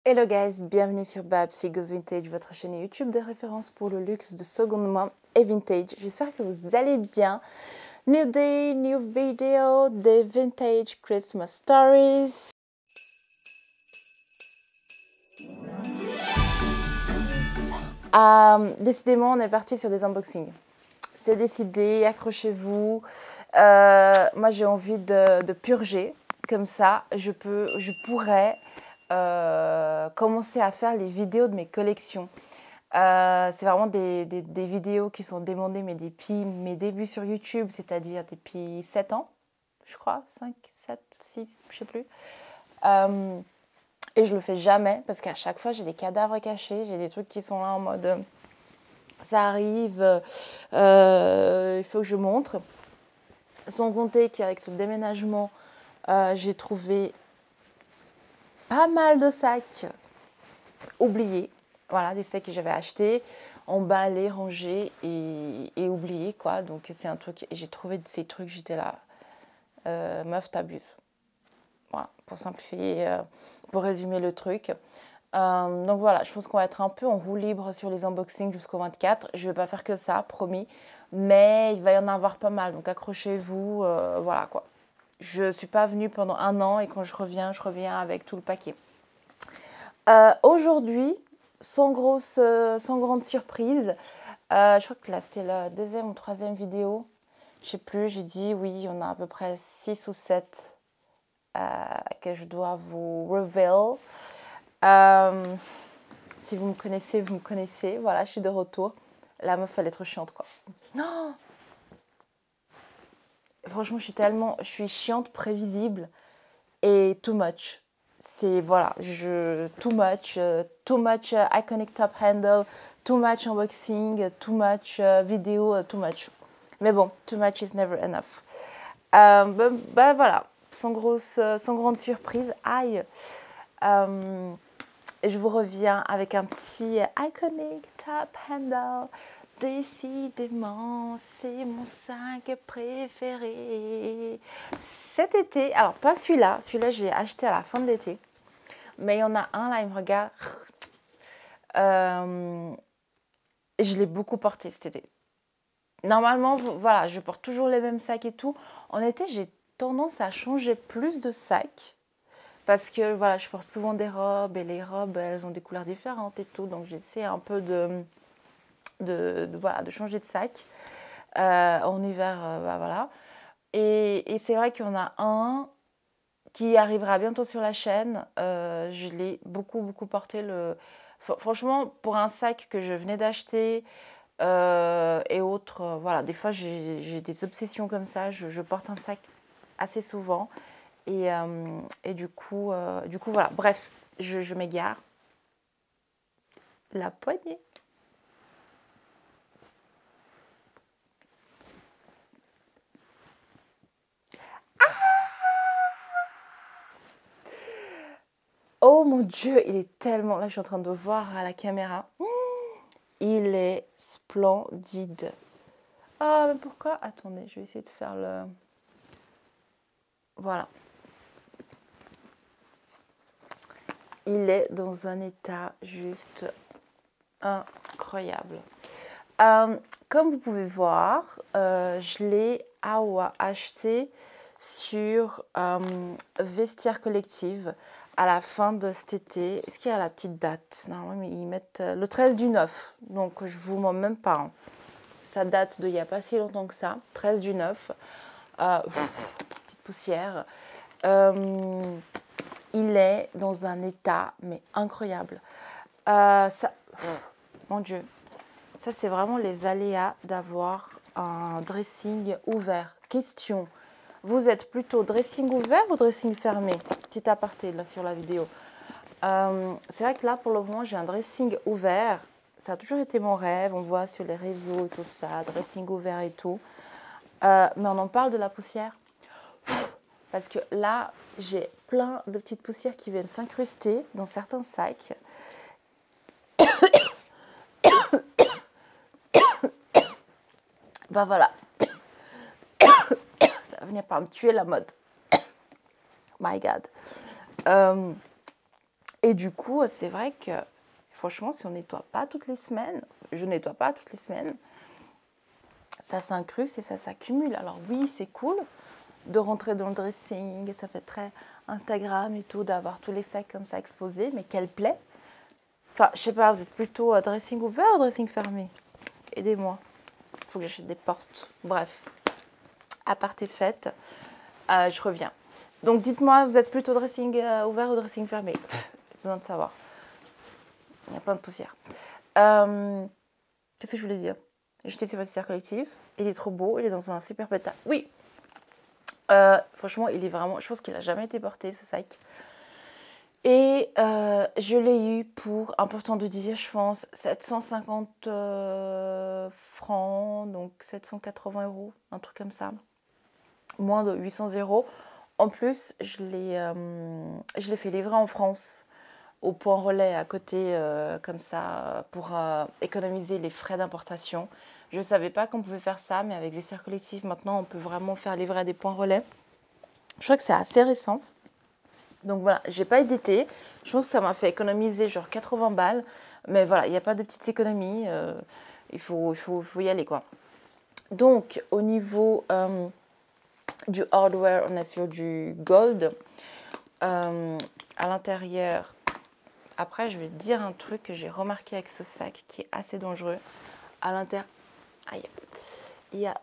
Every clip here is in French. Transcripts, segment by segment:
Hello guys, bienvenue sur Babsy Goes Vintage, votre chaîne YouTube de référence pour le luxe de seconde main et vintage. J'espère que vous allez bien. New day, new video, des vintage Christmas stories. Décidément, on est parti sur des unboxings. C'est décidé, accrochez-vous. Moi, j'ai envie de purger. Comme ça, je pourrais commencer à faire les vidéos de mes collections. C'est vraiment des vidéos qui sont demandées, mais depuis mes débuts sur YouTube, c'est-à-dire depuis 7 ans, je crois, 5, 7, 6, je sais plus. Et je le fais jamais, parce qu'à chaque fois, j'ai des cadavres cachés, j'ai des trucs qui sont là en mode... ça arrive, il faut que je montre. Sans compter qu'avec ce déménagement, j'ai trouvé pas mal de sacs oubliés. Voilà, des sacs que j'avais achetés, emballés, rangés et oubliés, quoi. Donc, c'est un truc... J'ai trouvé ces trucs, j'étais là, meuf, t'abuses. Voilà, pour simplifier, pour résumer le truc. Donc voilà, je pense qu'on va être un peu en roue libre sur les unboxings jusqu'au 24. Je ne vais pas faire que ça, promis. Mais il va y en avoir pas mal, donc accrochez-vous, voilà quoi. Je ne suis pas venue pendant 1 an et quand je reviens avec tout le paquet. Aujourd'hui, sans grande surprise, je crois que là c'était la 2e ou 3e vidéo. Je ne sais plus, j'ai dit oui, il y en a à peu près 6 ou 7 que je dois vous reveal. Si vous me connaissez, vous me connaissez. Voilà, je suis de retour. La meuf, elle est trop chiante, quoi. Oh, franchement, je suis chiante, prévisible et too much. C'est, voilà, too much iconic top handle, too much unboxing, too much vidéo, too much. Mais bon, too much is never enough. Voilà, sans grande surprise. Aïe. Je vous reviens avec un petit iconic top handle. Décidément, c'est mon sac préféré. Cet été, alors pas celui-là, j'ai acheté à la fin de l'été. Mais il y en a un là, il me regarde. Je l'ai beaucoup porté cet été. Normalement, voilà, je porte toujours les mêmes sacs et tout. En été, j'ai tendance à changer plus de sacs. Parce que voilà, je porte souvent des robes et les robes, elles ont des couleurs différentes et tout. Donc j'essaie un peu de changer de sac. En hiver, voilà. Et c'est vrai qu'il y en a un qui arrivera bientôt sur la chaîne. Je l'ai beaucoup porté. Franchement, pour un sac que je venais d'acheter et autres, voilà, des fois j'ai des obsessions comme ça. Je porte un sac assez souvent. Et du coup, voilà. Bref, je m'égare. La poignée. Oh mon Dieu, il est tellement... Là, je suis en train de voir à la caméra. Il est splendide. Ah, mais pourquoi? Attendez, je vais essayer de faire le... Voilà. Il est dans un état juste incroyable. Comme vous pouvez voir, je l'ai acheté sur Vestiaire Collective à la fin de cet été. Est-ce qu'il y a la petite date? Normalement, ils mettent le 13 du 9. Donc, je vous mens même pas. Hein. Ça date d'il n'y a pas si longtemps que ça. 13 du 9. Petite poussière. Il est dans un état, mais incroyable. Mon Dieu. Ça, c'est vraiment les aléas d'avoir un dressing ouvert. Question. Vous êtes plutôt dressing ouvert ou dressing fermé? Petit aparté là sur la vidéo. C'est vrai que là, pour le moment, j'ai un dressing ouvert. Ça a toujours été mon rêve. On voit sur les réseaux et tout ça, dressing ouvert et tout. Mais on en parle de la poussière. Parce que là, j'ai plein de petites poussières qui viennent s'incruster dans certains sacs. Bah voilà. Ça va venir par me tuer la mode. My God. Et du coup, c'est vrai que, franchement, si on nettoie pas toutes les semaines, je nettoie pas toutes les semaines, ça s'incruste et ça s'accumule. Alors oui, c'est cool de rentrer dans le dressing, et ça fait très Instagram et tout, d'avoir tous les sacs comme ça exposés, mais quelle plaie. Enfin, je sais pas, vous êtes plutôt dressing ouvert ou dressing fermé? Aidez-moi. Il faut que j'achète des portes. Bref, aparté faite, je reviens. Donc dites-moi, vous êtes plutôt dressing ouvert ou dressing fermé? J'ai besoin de savoir. Il y a plein de poussière. Qu'est-ce que je voulais dire? J'étais sur vestiaire collectif. Il est trop beau, il est dans un super pétard. Oui, franchement, il est vraiment... Je pense qu'il n'a jamais été porté, ce sac. Et je l'ai eu pour, important de dire, je pense, 750 francs, donc 780 €, un truc comme ça. Moins de 800 €. En plus, je l'ai fait livrer en France, au point relais à côté, comme ça, pour économiser les frais d'importation. Je ne savais pas qu'on pouvait faire ça, mais avec vestiaire collectif, maintenant, on peut vraiment faire livrer à des points relais. Je crois que c'est assez récent. Donc voilà, j'ai pas hésité. Je pense que ça m'a fait économiser genre 80 balles. Mais voilà, il n'y a pas de petites économies. Il faut y aller, quoi. Donc, au niveau du hardware, on est sur du gold. À l'intérieur, après, je vais te dire un truc que j'ai remarqué avec ce sac qui est assez dangereux. À l'intérieur, aïe, il y a...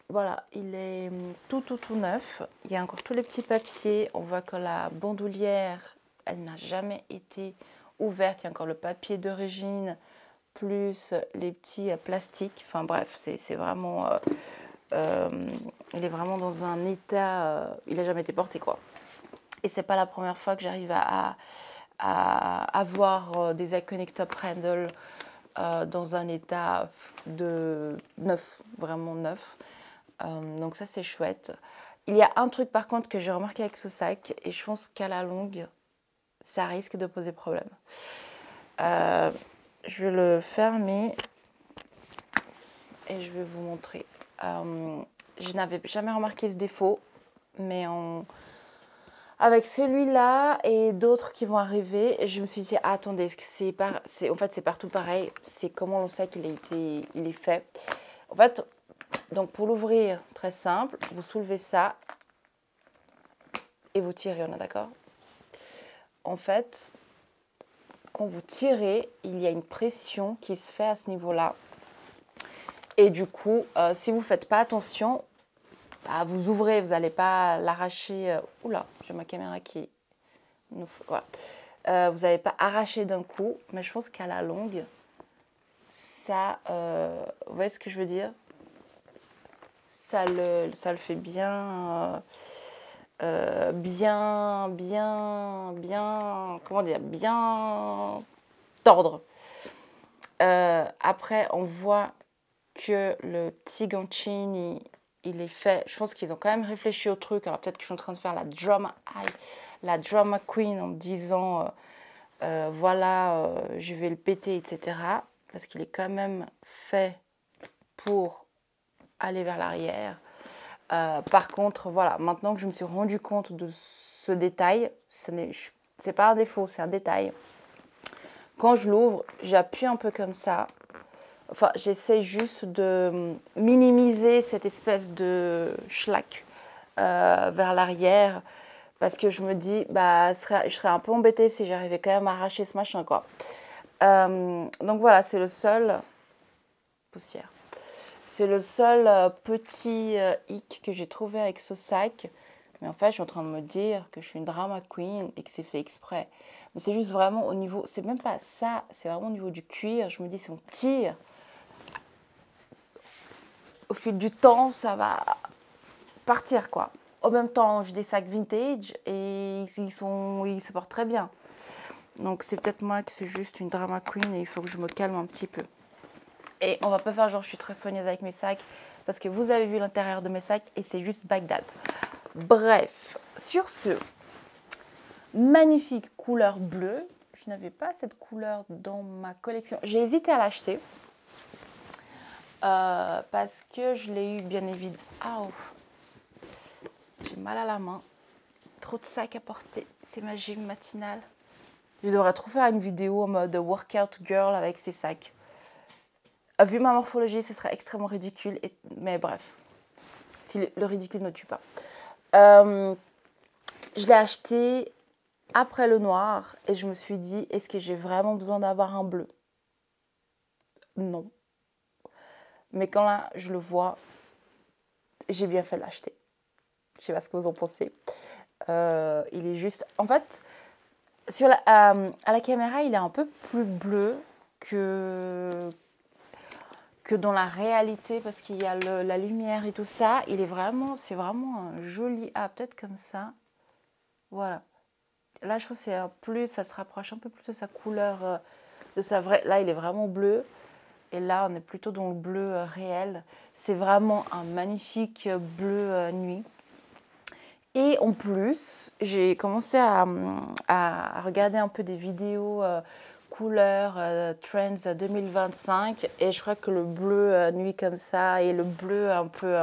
Voilà, il est tout neuf. Il y a encore tous les petits papiers. On voit que la bandoulière, elle n'a jamais été ouverte. Il y a encore le papier d'origine, plus les petits plastiques. Enfin bref, c'est vraiment... il est vraiment dans un état... il n'a jamais été porté, quoi. Et c'est pas la première fois que j'arrive à avoir des Iconic Top Handle dans un état de neuf, vraiment neuf. Donc ça, c'est chouette. Il y a un truc par contre que j'ai remarqué avec ce sac, et je pense qu'à la longue, ça risque de poser problème. Je vais le fermer et je vais vous montrer. Je n'avais jamais remarqué ce défaut, mais avec celui-là et d'autres qui vont arriver, je me suis dit, ah, attendez, en fait, c'est partout pareil. C'est comment le sac il est fait. En fait, donc pour l'ouvrir, très simple, vous soulevez ça et vous tirez, on est d'accord? En fait, quand vous tirez, il y a une pression qui se fait à ce niveau-là. Et du coup, si vous ne faites pas attention, bah, vous ouvrez, vous n'allez pas l'arracher. Oula, j'ai ma caméra qui... Voilà. Vous n'allez pas arracher d'un coup, mais je pense qu'à la longue, ça... vous voyez ce que je veux dire? Ça le fait bien... comment dire, bien tordre. Après, on voit que le petit ganchin, il est fait. Je pense qu'ils ont quand même réfléchi au truc. Alors peut-être que je suis en train de faire la drama queen en me disant, voilà, je vais le péter, etc. Parce qu'il est quand même fait pour aller vers l'arrière. Par contre, voilà, maintenant que je me suis rendu compte de ce détail, c'est pas un défaut, c'est un détail. Quand je l'ouvre, j'appuie un peu comme ça. Enfin, j'essaie juste de minimiser cette espèce de schlack vers l'arrière, parce que je me dis, bah, je serais un peu embêtée si j'arrivais quand même à arracher ce machin, quoi. Donc voilà, c'est le seul... Poussière. C'est le seul petit hic que j'ai trouvé avec ce sac. Mais en fait, je suis en train de me dire que je suis une drama queen et que c'est fait exprès. Mais c'est juste vraiment au niveau... C'est même pas ça, c'est vraiment au niveau du cuir. Je me dis, si on tire, au fil du temps, ça va partir, quoi. En même temps, j'ai des sacs vintage et ils se portent très bien. Donc c'est peut-être moi qui suis juste une drama queen et il faut que je me calme un petit peu. Et on va pas faire genre je suis très soigneuse avec mes sacs, parce que vous avez vu l'intérieur de mes sacs et c'est juste Bagdad. Bref, sur ce, magnifique couleur bleue. Je n'avais pas cette couleur dans ma collection. J'ai hésité à l'acheter parce que je l'ai eu bien évidemment. Ah, j'ai mal à la main. Trop de sacs à porter. C'est ma gym matinale. Je devrais trop faire une vidéo en mode workout girl avec ces sacs. Vu ma morphologie, ce serait extrêmement ridicule. Mais bref, si le ridicule ne tue pas. Je l'ai acheté après le noir et je me suis dit, est-ce que j'ai vraiment besoin d'avoir un bleu? Non. Mais quand là, je le vois, j'ai bien fait de l'acheter. Je sais pas ce que vous en pensez. Il est juste... En fait, à la caméra, il est un peu plus bleu que dans la réalité, parce qu'il y a la lumière et tout ça. C'est vraiment un joli... Ah, peut-être comme ça. Voilà. Là, je trouve que ça se rapproche un peu plus de sa couleur, de sa vraie... Là, il est vraiment bleu. Et là, on est plutôt dans le bleu réel. C'est vraiment un magnifique bleu nuit. Et en plus, j'ai commencé à regarder un peu des vidéos couleurs Trends 2025. Et je crois que le bleu nuit comme ça et le bleu un peu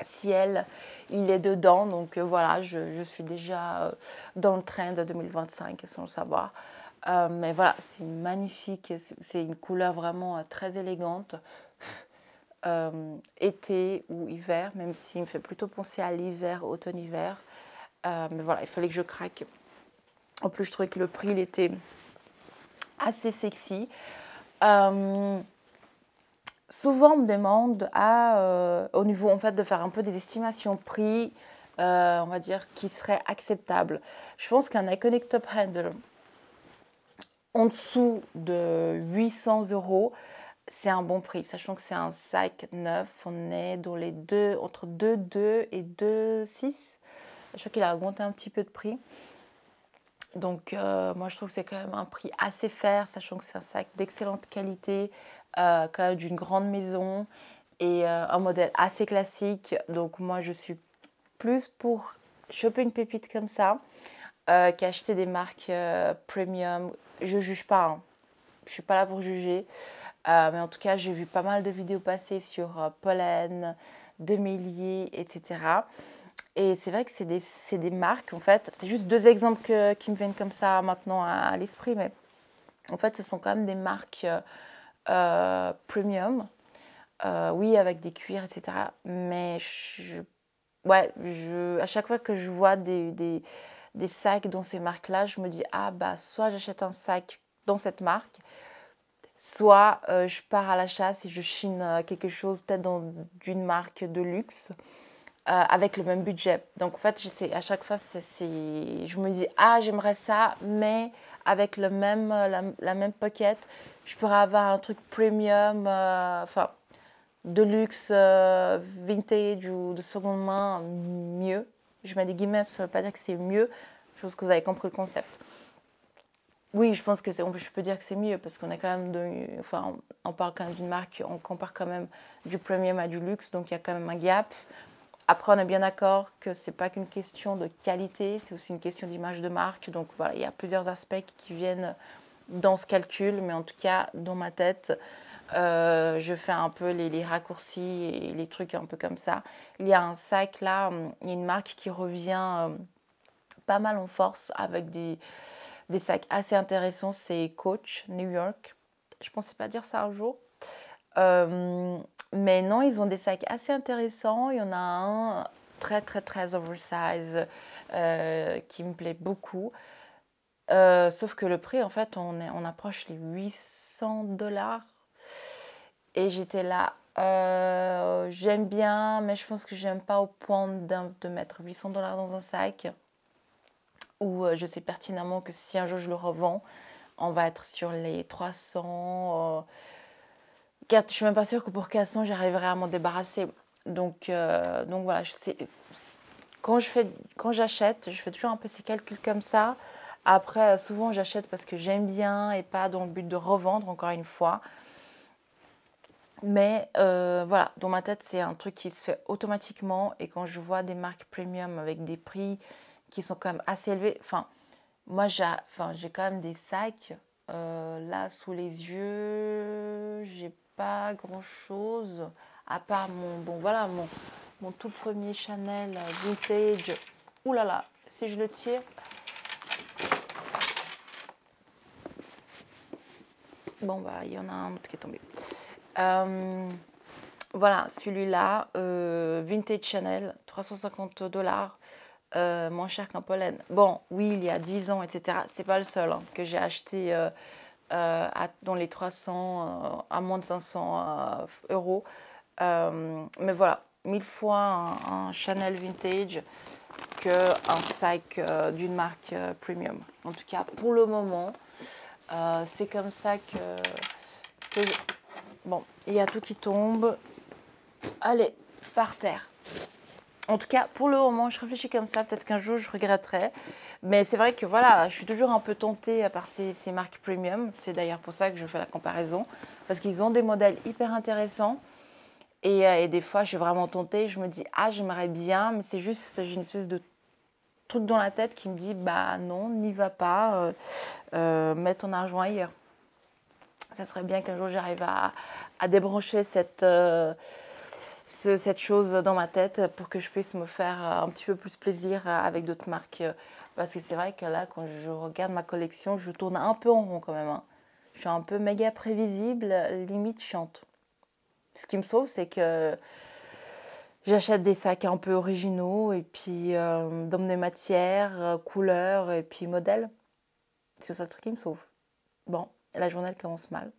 ciel, il est dedans. Donc voilà, je suis déjà dans le trend 2025 sans le savoir. Mais voilà, c'est une magnifique, c'est une couleur vraiment très élégante. Été ou hiver, même s'il me fait plutôt penser à l'hiver, automne-hiver. Mais voilà, il fallait que je craque. En plus, je trouvais que le prix, il était assez sexy. Souvent, on me demande au niveau en fait, de faire un peu des estimations prix, on va dire, qui seraient acceptables. Je pense qu'un Iconic Top Handle en dessous de 800 €, c'est un bon prix, sachant que c'est un sac neuf. On est dans les entre 2,2 et 2,6. Je crois qu'il a augmenté un petit peu de prix. Donc, moi, je trouve que c'est quand même un prix assez fair, sachant que c'est un sac d'excellente qualité, quand même d'une grande maison et un modèle assez classique. Donc, moi, je suis plus pour choper une pépite comme ça qu'acheter des marques premium. Je ne juge pas, hein. Je ne suis pas là pour juger. Mais en tout cas, j'ai vu pas mal de vidéos passer sur Pollen, Demelier, etc. Et c'est vrai que c'est des marques, en fait. C'est juste deux exemples qui me viennent comme ça maintenant à l'esprit. Mais en fait, ce sont quand même des marques premium. Oui, avec des cuirs, etc. Mais à chaque fois que je vois des sacs dans ces marques-là, je me dis, ah bah, soit j'achète un sac dans cette marque, soit je pars à la chasse et je chine quelque chose peut-être d'une marque de luxe avec le même budget. Donc en fait, à chaque fois, je me dis, ah j'aimerais ça, mais avec la même pocket, je pourrais avoir un truc premium, enfin de luxe, vintage ou de seconde main, mieux. Je mets des guillemets, ça ne veut pas dire que c'est mieux. Je pense que vous avez compris le concept. Oui, je pense que je peux dire que c'est mieux parce qu'on est quand même on parle quand même d'une marque, on compare quand même du premium à du luxe, donc il y a quand même un gap. Après, on est bien d'accord que c'est pas qu'une question de qualité, c'est aussi une question d'image de marque. Donc voilà, il y a plusieurs aspects qui viennent dans ce calcul, mais en tout cas, dans ma tête, je fais un peu les raccourcis et les trucs un peu comme ça. Il y a un sac là, il y a une marque qui revient pas mal en force avec des sacs assez intéressants, c'est Coach New York. Je ne pensais pas dire ça un jour. Mais non, ils ont des sacs assez intéressants. Il y en a un très très très oversize qui me plaît beaucoup. Sauf que le prix, en fait, on approche les 800 $. Et j'étais là, j'aime bien, mais je pense que j'aime pas au point de mettre 800 $ dans un sac. Ou je sais pertinemment que si un jour je le revends, on va être sur les 300. Je ne suis même pas sûre que pour 400, j'arriverai à m'en débarrasser. Donc voilà, quand j'achète, je fais toujours un peu ces calculs comme ça. Après, souvent, j'achète parce que j'aime bien et pas dans le but de revendre, encore une fois. Mais voilà, dans ma tête, c'est un truc qui se fait automatiquement. Et quand je vois des marques premium avec des prix qui sont quand même assez élevés, enfin, moi, j'ai quand même des sacs. Là, sous les yeux, j'ai pas grand-chose. À part mon tout premier Chanel vintage. Ouh là là, si je le tire, Bon, bah, il y en a un autre qui est tombé. Voilà, celui-là, Vintage Chanel, 350 $, moins cher qu'en Pollen. Bon, oui, il y a 10 ans, etc. C'est pas le seul hein, que j'ai acheté dans les 300, à moins de 500 euros. Mais voilà, 1000 fois un Chanel Vintage qu'un sac d'une marque premium. En tout cas, pour le moment, c'est comme ça que bon, il y a tout qui tombe. Allez, par terre. En tout cas, pour le moment, je réfléchis comme ça. Peut-être qu'un jour, je regretterai. Mais c'est vrai que voilà, je suis toujours un peu tentée par ces marques premium. C'est d'ailleurs pour ça que je fais la comparaison. Parce qu'ils ont des modèles hyper intéressants. Et des fois, je suis vraiment tentée. Je me dis, ah, j'aimerais bien. Mais c'est juste, j'ai une espèce de truc dans la tête qui me dit, bah non, n'y va pas. Mets ton argent ailleurs. Ça serait bien qu'un jour, j'arrive à débrancher cette chose dans ma tête pour que je puisse me faire un petit peu plus plaisir avec d'autres marques. Parce que c'est vrai que là, quand je regarde ma collection, je tourne un peu en rond quand même. Hein. Je suis un peu méga prévisible, limite chiante. Ce qui me sauve, c'est que j'achète des sacs un peu originaux et puis dans des matières, couleurs et puis modèles. C'est ça le truc qui me sauve. Bon, la journée elle commence mal.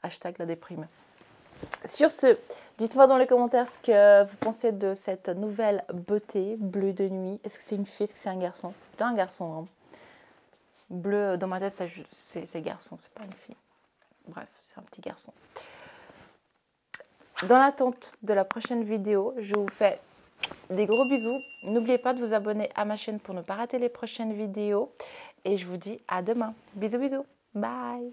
Hashtag la déprime. Sur ce, dites-moi dans les commentaires ce que vous pensez de cette nouvelle beauté bleu de nuit. Est-ce que c'est une fille, est-ce que c'est un garçon? C'est plutôt un garçon. Hein. Bleu, dans ma tête, c'est garçon, c'est pas une fille. Bref, c'est un petit garçon. Dans l'attente de la prochaine vidéo, je vous fais des gros bisous. N'oubliez pas de vous abonner à ma chaîne pour ne pas rater les prochaines vidéos. Et je vous dis à demain. Bisous, bisous. Bye.